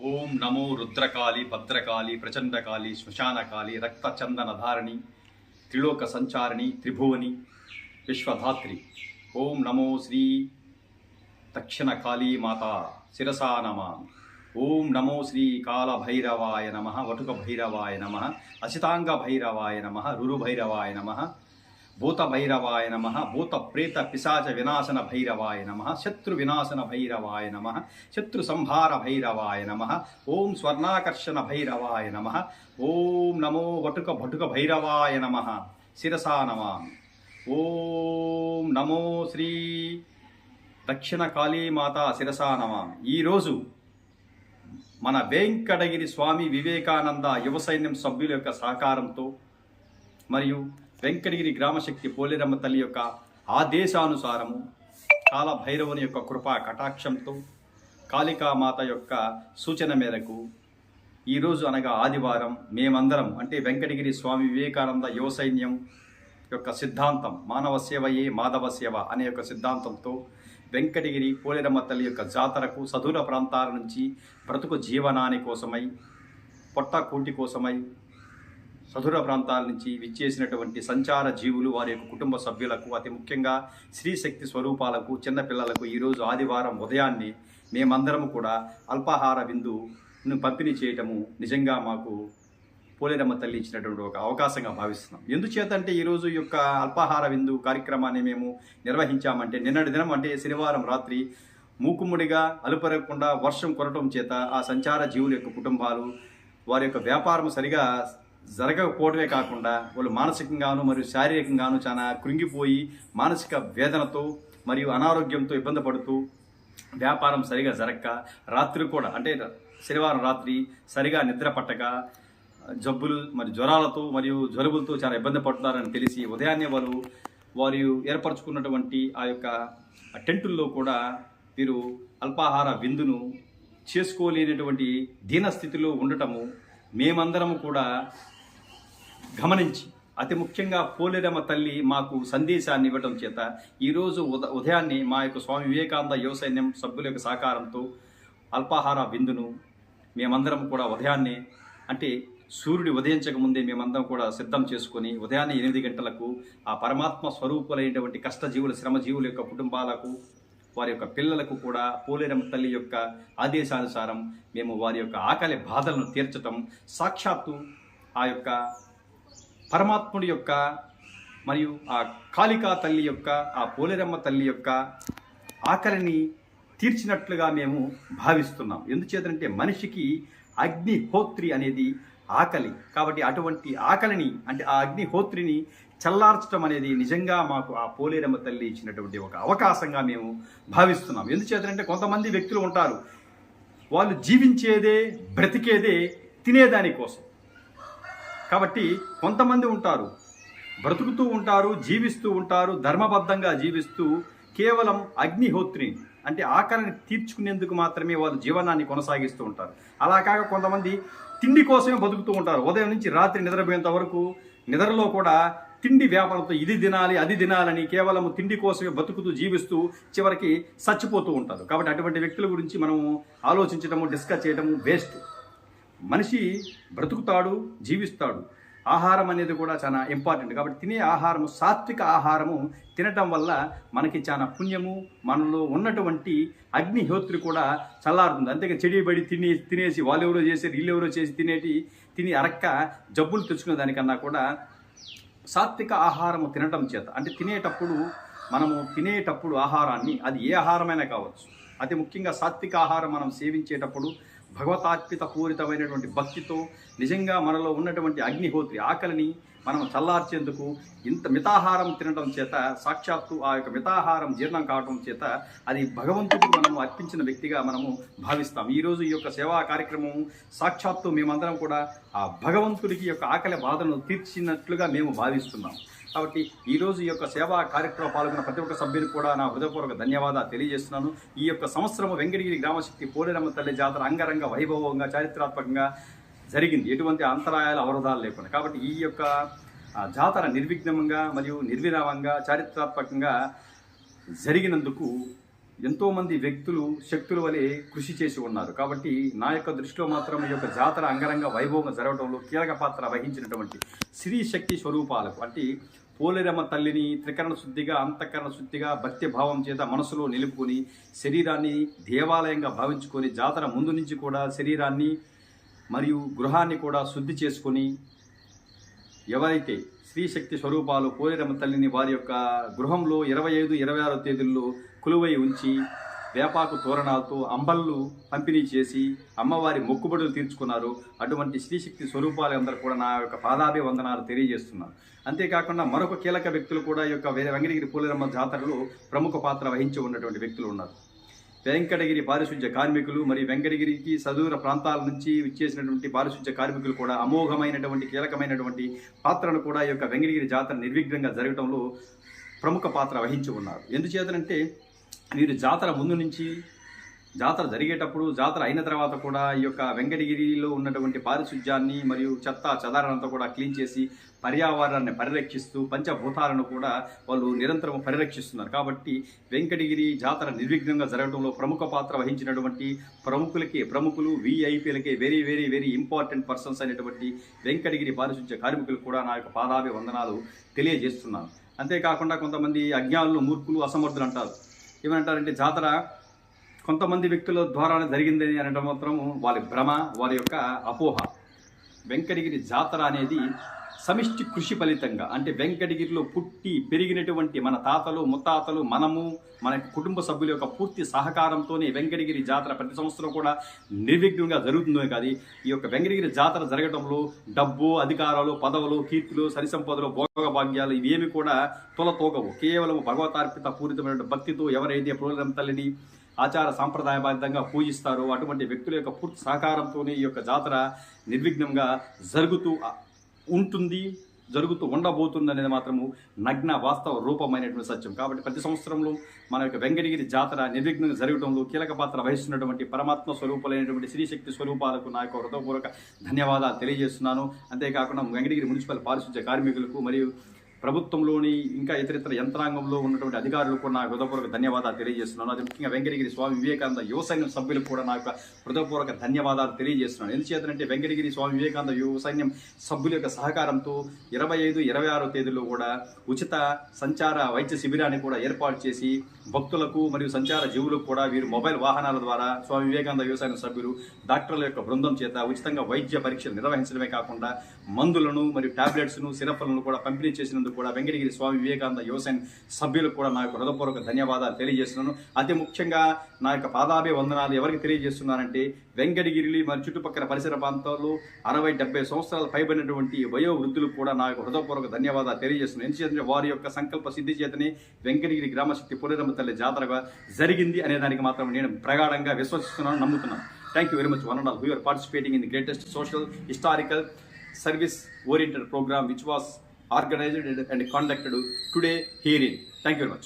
ఓం నమో రుద్రకాళి భద్రకాళి ప్రచండకాళి శ్మశానకాళి రక్తచందనధారిణి త్రిలోక సంచారిణి త్రిభువని విశ్వధాత్రి. ఓం నమో శ్రీ దక్షిణ కాళీ మాత శిరసా నమామి. ఓం నమో శ్రీ కాళభైరవాయ నమ, వటుక భైరవాయ నమ, అసితాంగ భైరవాయ నమ, రురుభైరవాయ నమ, భూత భైరవాయ నమ, భూత ప్రేత పిశాచ వినాశన భైరవాయ నమ, శత్రు వినాశన భైరవాయ నమ, శత్రు సంహార భైరవాయ నమ, ఓం స్వర్ణాకర్షణ భైరవాయ నమ, ఓం నమో వటుక భటుక భైరవాయ నమ శిరసా నమామి. ఓం నమో శ్రీ దక్షిణ కాళీమాత శిరసా నమామి. ఈరోజు మన వెంకటగిరి స్వామి వివేకానంద యువ సైన్యం సభ్యుల యొక్క సహకారంతో మరియు వెంకటగిరి గ్రామశక్తి పోలేరమ్మ తల్లి యొక్క ఆదేశానుసారము కాలభైరవుని యొక్క కృపా కటాక్షంతో కాళికామాత యొక్క సూచన మేరకు ఈరోజు అనగా ఆదివారం మేమందరం అంటే వెంకటగిరి స్వామి వివేకానంద యువ సైన్యం యొక్క సిద్ధాంతం మానవ సేవయే మాధవ సేవ అనే యొక్క సిద్ధాంతంతో వెంకటగిరి పోలేరమ్మ తల్లి యొక్క జాతరకు సదూర ప్రాంతాల నుంచి బ్రతుకు జీవనాని కోసమై పొట్ట కూటి కోసమై సదూర ప్రాంతాల నుంచి విచ్చేసినటువంటి సంచార జీవులు వారి యొక్క కుటుంబ సభ్యులకు అతి ముఖ్యంగా స్త్రీశక్తి స్వరూపాలకు చిన్నపిల్లలకు ఈరోజు ఆదివారం ఉదయాన్నే మేమందరము కూడా అల్పాహార విందును పంపిణీ చేయటము నిజంగా మాకు పోలేరమ్మ తల్లి ఇచ్చినటువంటి ఒక అవకాశంగా భావిస్తున్నాం. ఎందుచేతంటే ఈరోజు యొక్క అల్పాహార విందు కార్యక్రమాన్ని మేము నిర్వహించామంటే నిన్నటి దినం అంటే శనివారం రాత్రి మూకుమ్ముడిగా అలుపరగకుండా వర్షం కొరటం చేత ఆ సంచార జీవుల యొక్క కుటుంబాలు వారి యొక్క వ్యాపారం సరిగా జరగకపోవడమే కాకుండా వాళ్ళు మానసికంగాను మరియు శారీరకంగాను చాలా కృంగిపోయి మానసిక వేదనతో మరియు అనారోగ్యంతో ఇబ్బంది పడుతూ వ్యాపారం సరిగా జరగక రాత్రి కూడా అంటే శనివారం రాత్రి సరిగా నిద్ర పట్టక జబ్బులు మరియు జ్వరాలతో మరియు జలుబులతో చాలా ఇబ్బంది పడుతున్నారని తెలిసి ఉదయాన్నే వారు ఏర్పరచుకున్నటువంటి ఆ యొక్క టెంటుల్లో కూడా వీరు అల్పాహార విందును చేసుకోలేనటువంటి దీనస్థితిలో ఉండటము మేమందరము కూడా గమనించి అతి ముఖ్యంగా పోలేరమ్మ తల్లి మాకు సందేశాన్ని ఇవ్వడం చేత ఈరోజు ఉదయాన్నే మా యొక్క స్వామి వివేకానంద యువ సైన్యం సభ్యుల యొక్క సహకారంతో అల్పాహార విందును మేమందరం కూడా ఉదయాన్నే అంటే సూర్యుడు ఉదయించక ముందే మేమందరం కూడా సిద్ధం చేసుకొని ఉదయాన్నే 8 గంటలకు ఆ పరమాత్మ స్వరూపులైనటువంటి కష్టజీవుల శ్రమజీవుల యొక్క కుటుంబాలకు వారి యొక్క పిల్లలకు కూడా పోలేరమ్మ తల్లి యొక్క ఆదేశానుసారం మేము వారి యొక్క ఆకలి బాధలను తీర్చటం సాక్షాత్తు ఆ యొక్క పరమాత్ముడి యొక్క మరియు ఆ కాళికా తల్లి యొక్క ఆ పోలేరమ్మ తల్లి యొక్క ఆకలిని తీర్చినట్లుగా మేము భావిస్తున్నాం. ఎందుచేతంటే మనిషికి అగ్నిహోత్రి అనేది ఆకలి కాబట్టి అటువంటి ఆకలిని అంటే ఆ అగ్నిహోత్రిని చల్లార్చడం అనేది నిజంగా మాకు ఆ పోలేరమ్మ తల్లి ఇచ్చినటువంటి ఒక అవకాశంగా మేము భావిస్తున్నాం. ఎందుచేతంటే కొంతమంది వ్యక్తులు ఉంటారు, వాళ్ళు జీవించేదే బ్రతికేదే తినేదాని కోసం. కాబట్టి కొంతమంది ఉంటారు బ్రతుకుతూ ఉంటారు, జీవిస్తూ ఉంటారు, ధర్మబద్ధంగా జీవిస్తూ కేవలం అగ్నిహోత్రి అంటే ఆకలిని తీర్చుకునేందుకు మాత్రమే వాళ్ళు జీవనాన్ని కొనసాగిస్తూ ఉంటారు. అలా కాక కొంతమంది తిండి కోసమే బతుకుతూ ఉంటారు. ఉదయం నుంచి రాత్రి నిద్రపోయేంత వరకు నిద్రలో కూడా తిండి వ్యాపారంతో ఇది తినాలి అది తినాలని కేవలం తిండి కోసమే బతుకుతూ జీవిస్తూ చివరికి చచ్చిపోతూ ఉంటారు. కాబట్టి అటువంటి వ్యక్తుల గురించి మనము ఆలోచించడము డిస్కస్ చేయడము వేస్ట్. మనిషి బ్రతుకుతాడు, జీవిస్తాడు. ఆహారం అనేది కూడా చాలా ఇంపార్టెంట్. కాబట్టి తినే ఆహారము సాత్విక ఆహారము తినటం వల్ల మనకి చాలా పుణ్యము, మనలో ఉన్నటువంటి అగ్నిహోత్రి కూడా చల్లారుతుంది. అంతేగా చెడిబడి తినేసి వాళ్ళెవరో చేసేది వీళ్ళెవరో చేసి తిని అరక్క జబ్బులు తెచ్చుకునే దానికన్నా కూడా సాత్విక ఆహారము తినటం చేత అంటే తినేటప్పుడు మనము తినేటప్పుడు ఆహారాన్ని, అది ఏ ఆహారమైనా కావచ్చు, అతి ముఖ్యంగా సాత్విక ఆహారం మనం సేవించేటప్పుడు భగవతార్పిత పూరితమైనటువంటి భక్తితో నిజంగా మనలో ఉన్నటువంటి అగ్నిహోత్రి ఆకలిని మనం చల్లార్చేందుకు ఇంత మితాహారం తినడం చేత, సాక్షాత్తు ఆ యొక్క మితాహారం జీర్ణం కావడం చేత అది భగవంతుడికి మనము అర్పించిన వ్యక్తిగా మనము భావిస్తాం. ఈరోజు ఈ యొక్క సేవా కార్యక్రమం సాక్షాత్తు మేమందరం కూడా ఆ భగవంతుడికి యొక్క ఆకలి బాధను తీర్చినట్లుగా మేము భావిస్తున్నాం. కాబట్టి ఈరోజు ఈ యొక్క సేవా కార్యక్రమంలో పాల్గొన్న ప్రతి ఒక్క సభ్యునికి కూడా నా హృదయపూర్వక ధన్యవాదాలు తెలియజేస్తున్నాను. ఈ యొక్క సంవత్సరం వెంకటగిరి గ్రామశక్తి పోలేరమ్మ తల్లి జాతర అంగరంగ వైభవంగా చారిత్రాత్మకంగా జరిగింది, ఎటువంటి అంతరాయాలు అవరోధాలు లేకుండా. కాబట్టి ఈ యొక్క జాతర నిర్విఘ్నంగా మరియు నిర్విరామంగా చారిత్రాత్మకంగా జరిగినందుకు ఎంతోమంది వ్యక్తులు శక్తుల వలె కృషి చేసి ఉన్నారు. కాబట్టి నా యొక్క దృష్టిలో మాత్రం ఈ యొక్క జాతర అంగరంగ వైభవంగా జరగడంలో కీలక పాత్ర వహించినటువంటి శ్రీ శక్తి స్వరూపాలకు, అంటే పోలేరమ్మ తల్లిని త్రికరణ శుద్ధిగా, అంతఃకరణ శుద్ధిగా, భక్తి భావం చేత మనసులో నిలుపుకొని శరీరాన్ని దేవాలయంగా భావించుకొని జాతర ముందు నుంచి కూడా శరీరాన్ని మరియు గృహాన్ని కూడా శుద్ధి చేసుకొని ఎవరైతే శ్రీశక్తి స్వరూపాలు పోలేరమ్మ తల్లిని వారి యొక్క గృహంలో 25, 26 తేదీల్లో కొలువై ఉంచి వేపాకు తోరణాలతో అంబళ్ళు పంపిణీ చేసి అమ్మవారి మొక్కుబడులు తీర్చుకున్నారు. అటువంటి శ్రీశక్తి స్వరూపాలందరూ కూడా నా యొక్క పాదాభివందనాలు తెలియజేస్తున్నారు. అంతేకాకుండా మరొక కీలక వ్యక్తులు కూడా ఈ యొక్క వెంకటగిరి పోలేరమ్మ జాతరలో ప్రముఖ పాత్ర వహించి ఉన్నటువంటి వ్యక్తులు ఉన్నారు. వెంకటగిరి పారిశుధ్య కార్మికులు మరియు వెంకటగిరికి సదూర ప్రాంతాల నుంచి విచ్చేసినటువంటి పారిశుధ్య కార్మికులు కూడా అమోఘమైనటువంటి కీలకమైనటువంటి పాత్రను కూడా ఈ యొక్క వెంకటగిరి జాతర నిర్విఘ్నంగా జరగడంలో ప్రముఖ పాత్ర వహించి ఉన్నారు. ఎందుచేతనంటే వీరు జాతర ముందు నుంచి, జాతర జరిగేటప్పుడు, జాతర అయిన తర్వాత కూడా ఈ యొక్క వెంకటగిరిలో ఉన్నటువంటి పారిశుధ్యాన్ని మరియు చెత్త చెదారంతా కూడా క్లీన్ చేసి పర్యావరణాన్ని పరిరక్షిస్తూ పంచభూతాలను కూడా వాళ్ళు నిరంతరం పరిరక్షిస్తున్నారు. కాబట్టి వెంకటగిరి జాతర నిర్విఘ్నంగా జరగడంలో ప్రముఖ పాత్ర వహించినటువంటి ప్రముఖులు విఐపీలకి very very very important persons అయినటువంటి వెంకటగిరి పారిశుధ్య కార్మికులు కూడా నా యొక్క పాదాభివందనాలు తెలియజేస్తున్నాను. అంతేకాకుండా కొంతమంది అజ్ఞానులు, మూర్ఖులు, అసమర్థులు అంటారు. ఏమంటారంటే జాతర కొంతమంది వ్యక్తుల ద్వారానే జరిగిందని అనడం మాత్రం వారి భ్రమ, వారి యొక్క అపోహ. వెంకటగిరి జాతర అనేది సమిష్టి కృషి ఫలితంగా, అంటే వెంకటగిరిలో పుట్టి పెరిగినటువంటి మన తాతలు, ముత్తాతలు, మనము, మన కుటుంబ సభ్యుల యొక్క పూర్తి సహకారంతోనే వెంకటగిరి జాతర ప్రతి సంవత్సరం కూడా నిర్విఘ్నంగా జరుగుతుందో కాదు. ఈ యొక్క వెంకటగిరి జాతర జరగడంలో డబ్బు, అధికారాలు, పదవులు, కీర్తులు, సరిసంపదలు, భోగభాగ్యాలు ఇవేమి కూడా తొలతోగవు. కేవలం భగవతార్పిత పూరితమైన భక్తితో ఎవరైతే పోలేరమ్మ తల్లిని ఆచార సాంప్రదాయబద్ధంగా పూజిస్తారో అటువంటి వ్యక్తుల యొక్క పూర్తి సహకారంతోనే ఈ యొక్క జాతర నిర్విఘ్నంగా జరుగుతూ ఉండబోతుంది అనేది మాత్రము నగ్న వాస్తవ రూపమైనటువంటి సత్యం. కాబట్టి ప్రతి సంవత్సరంలో మన యొక్క వెంకటగిరి జాతర నిర్విఘ్నంగా జరగడంలో కీలక పాత్ర వహిస్తున్నటువంటి పరమాత్మ స్వరూపాలైనటువంటి శ్రీశక్తి స్వరూపాలకు నా యొక్క హృదయపూర్వక ధన్యవాదాలు తెలియజేస్తున్నాను. అంతేకాకుండా వెంకటగిరి మున్సిపల్ పారిశుధ్య కార్మికులకు మరియు ప్రభుత్వంలోని ఇంకా ఇతరితర యంత్రాంగంలో ఉన్నటువంటి అధికారులు కూడా నా హృదయపూర్వక ధన్యవాదాలు తెలియజేస్తున్నాను. అది ముఖ్యంగా వెంకటగిరి స్వామి వివేకానంద యువ సైన్యం సభ్యులకు కూడా నా యొక్క హృదయపూర్వక ధన్యవాదాలు తెలియజేస్తున్నాను. ఎందుచేతంటే వెంకటగిరి స్వామి వివేకానంద యువ సైన్యం సభ్యుల యొక్క సహకారంతో 25, 26 తేదీలో కూడా ఉచిత సంచార వైద్య శిబిరాన్ని కూడా ఏర్పాటు చేసి భక్తులకు మరియు సంచార జీవులకు కూడా వీరు మొబైల్ వాహనాల ద్వారా స్వామి వివేకానంద యువ సైన్యం సభ్యులు డాక్టర్ల యొక్క బృందం చేత ఉచితంగా వైద్య పరీక్షలు నిర్వహించడమే కాకుండా మందులను మరియు టాబ్లెట్స్ను, సిరప్లను కూడా పంపిణీ చేసినందుకు కూడా వెంకటగిరి స్వామి వివేకానంద యువ సైన్యం సభ్యులకు కూడా నా యొక్క హృదయపూర్వక ధన్యవాదాలు తెలియజేస్తున్నాను. అతి ముఖ్యంగా నా యొక్క పాదాభివందనాలు ఎవరికి తెలియజేస్తున్నానంటే వెంకటగిరి మరియు చుట్టుపక్కల పరిసర ప్రాంతాల్లో 60-70 సంవత్సరాలు పైబడినటువంటి వయో వృద్ధులకు కూడా నా యొక్క హృదయపూర్వక ధన్యవాదాలు తెలియజేస్తున్నాను. ఎందుకంటే వారి యొక్క సంకల్ప సిద్ధి చేతనే వెంకటగిరి గ్రామశక్తి పోలేరమ్మ తల్లి జాతరగా జరిగింది అనే దానికి మాత్రం నేను ప్రగాఢంగా విశ్వసిస్తున్నాను, నమ్ముతున్నాను. Thank you very much one and all who are participating in the greatest social, historical, service-oriented program which was organized and conducted today herein. Thank you very much.